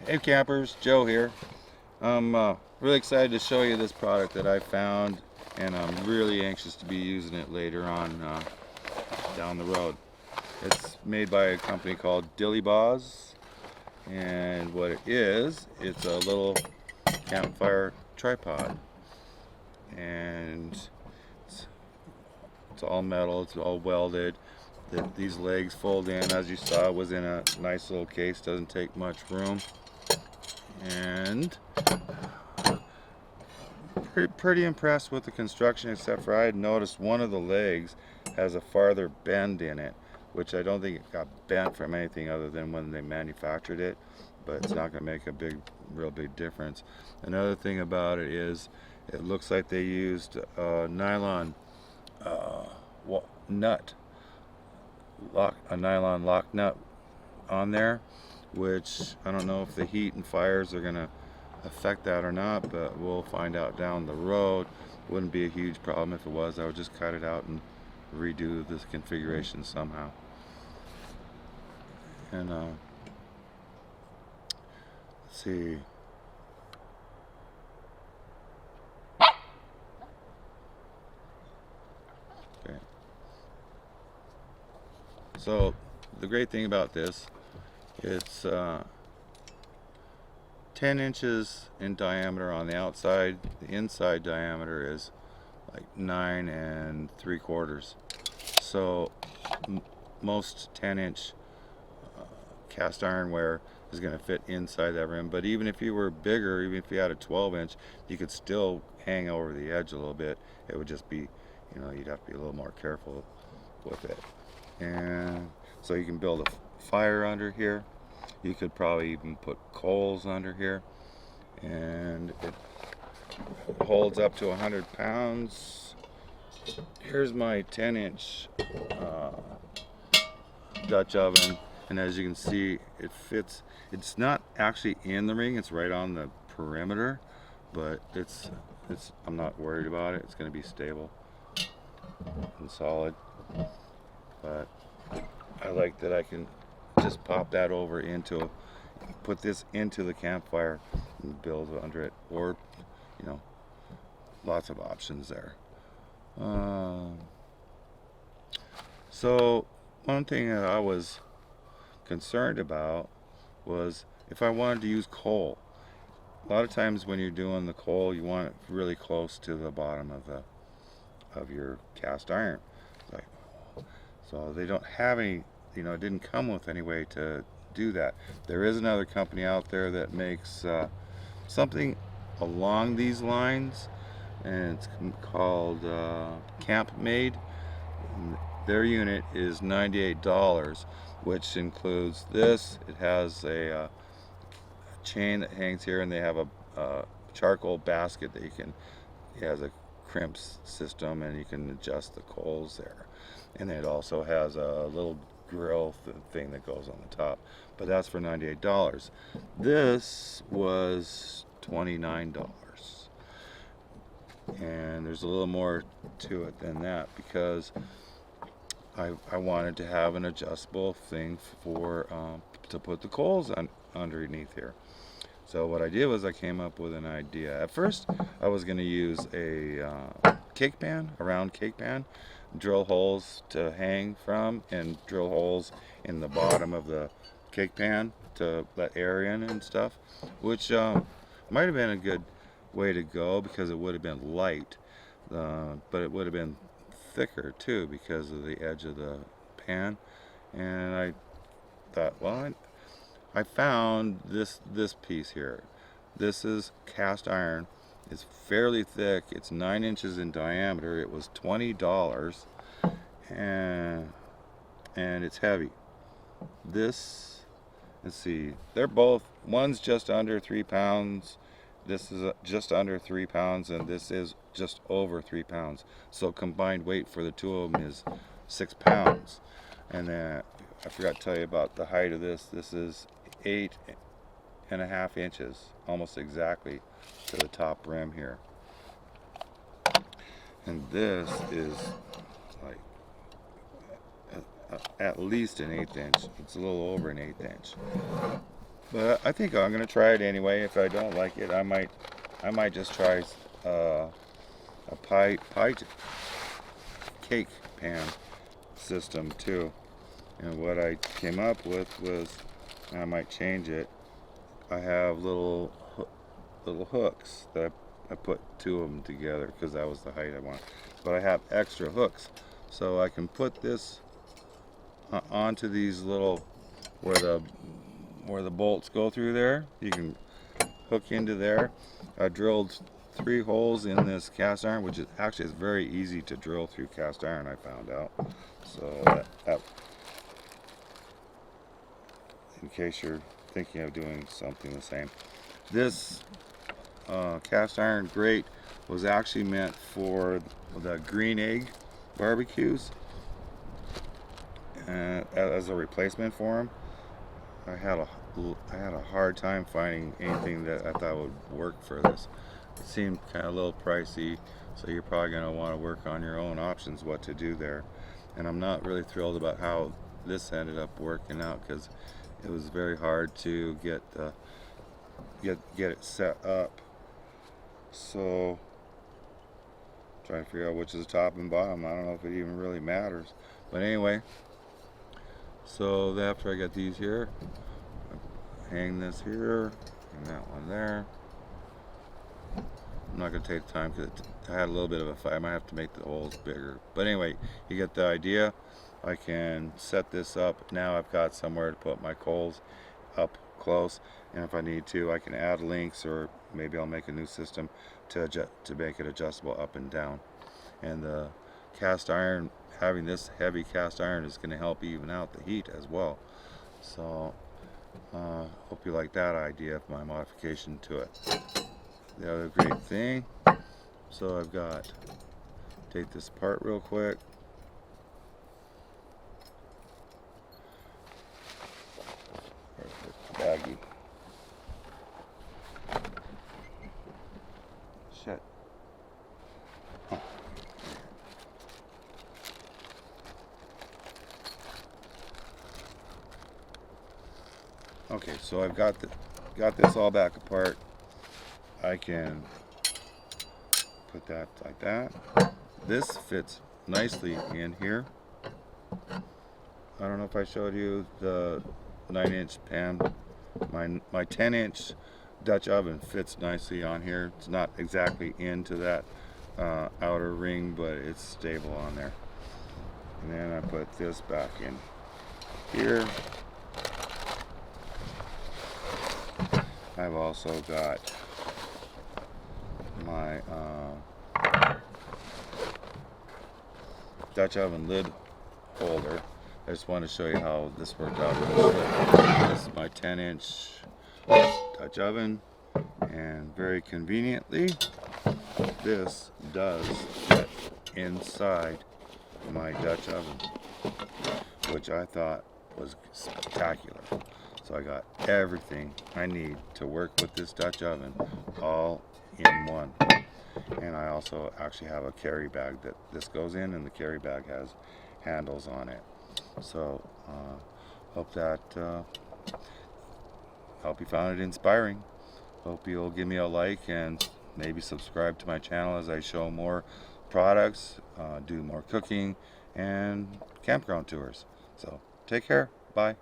Hey campers, Joe here. I'm really excited to show you this product that I found, and I'm really anxious to be using it later on down the road. It's made by a company called Diliboz, and what it is, it's a little campfire tripod, and it's, it's all metal, it's all welded. These legs fold in, as you saw. It was in a nice little case, doesn't take much room. And pretty impressed with the construction, except for I had noticed one of the legs has a farther bend in it, which I don't think it got bent from anything other than when they manufactured it, but it's not going to make a real big difference. Another thing about it is it looks like they used a nylon nut, a nylon lock nut on there, which I don't know if the heat and fires are going to affect that or not, but we'll find out down the road. Wouldn't be a huge problem. If it was, I would just cut it out and redo this configuration somehow. And let's see. Okay. So the great thing about this, it's 10 inches in diameter on the outside. The inside diameter is like 9 3/4. So most 10-inch cast ironware is going to fit inside that rim. But even if you were bigger, even if you had a 12-inch, you could still hang over the edge a little bit. It would just be, you'd have to be a little more careful with it. And so you can build a fire under here. You could probably even put coals under here, and it holds up to 100 pounds. Here's my 10-inch Dutch oven, and as you can see, it fits. It's not actually in the ring, it's right on the perimeter, but I'm not worried about it. It's going to be stable and solid, but I like that I can just pop that over put this into the campfire and build under it, or lots of options there. So one thing that I was concerned about was if I wanted to use coal. A lot of times when you're doing the coal, you want it really close to the bottom of your cast iron. So they don't have any, it didn't come with any way to do that. There is another company out there that makes something along these lines, and it's called Camp Made. Their unit is $98, which includes this. It has a chain that hangs here, and they have a charcoal basket that it has a crimp system, and you can adjust the coals there. And it also has a little grill thing that goes on the top, but that's for $98. This was $29, and there's a little more to it than that, because I wanted to have an adjustable thing for to put the coals underneath here. So what I did was I came up with an idea. At first I was going to use a cake pan, a round cake pan, drill holes to hang from, and drill holes in the bottom of the cake pan to let air in and stuff, which might have been a good way to go because it would have been light, but it would have been thicker too because of the edge of the pan. And I thought, well, I found this piece here. This is cast iron. It's fairly thick. It's 9 inches in diameter. It was $20, and it's heavy. This, let's see, they're both, one's just under 3 pounds. This is just under 3 pounds, and this is just over 3 pounds. So combined weight for the two of them is 6 pounds. And then I forgot to tell you about the height of this. This is 8.5 inches, almost exactly to the top rim here. And this is like at least an 1/8 inch. It's a little over an 1/8 inch. But I think I'm gonna try it anyway. If I don't like it, I might just try a pie cake pan system too. And what I came up with was, I might change it. I have little hooks that I put two of them together because that was the height I want. But I have extra hooks, so I can put this onto these little where the bolts go through there. You can hook into there. I drilled 3 holes in this cast iron, which is actually it's very easy to drill through cast iron, I found out. So that in case you're thinking of doing something the same. This cast iron grate was actually meant for the green egg barbecues as a replacement for them. I had a hard time finding anything that I thought would work for this. It seemed kind of a little pricey, so you're probably going to want to work on your own options what to do there. And I'm not really thrilled about how this ended up working out, because it was very hard to get it set up. So trying to figure out which is the top and bottom. I don't know if it even really matters, but anyway. So after I got these here, I hang this here and that one there. I'm not going to take the time because I had a little bit of a fight. I might have to make the holes bigger. But anyway, you get the idea. I can set this up. Now I've got somewhere to put my coals up close. And if I need to, I can add links, or maybe I'll make a new system to make it adjustable up and down. And the cast iron, having this heavy cast iron, is going to help even out the heat as well. So hope you like that idea of my modification to it. The other great thing, so I've got, take this apart real quick. Baggy. Shit. Huh. Okay, so I've got this all back apart. I can put that like that. This fits nicely in here. I don't know if I showed you the 9-inch pan. My 10-inch Dutch oven fits nicely on here. It's not exactly into that outer ring, but it's stable on there. And then I put this back in here. I've also got my Dutch oven lid holder. I just want to show you how this worked out. This is my 10-inch Dutch oven, and very conveniently, this does fit inside my Dutch oven, which I thought was spectacular. So I got everything I need to work with this Dutch oven all in one. And I also actually have a carry bag that this goes in, and the carry bag has handles on it. So hope you found it inspiring. Hope you'll give me a like and maybe subscribe to my channel as I show more products, do more cooking and campground tours. So take care. Bye.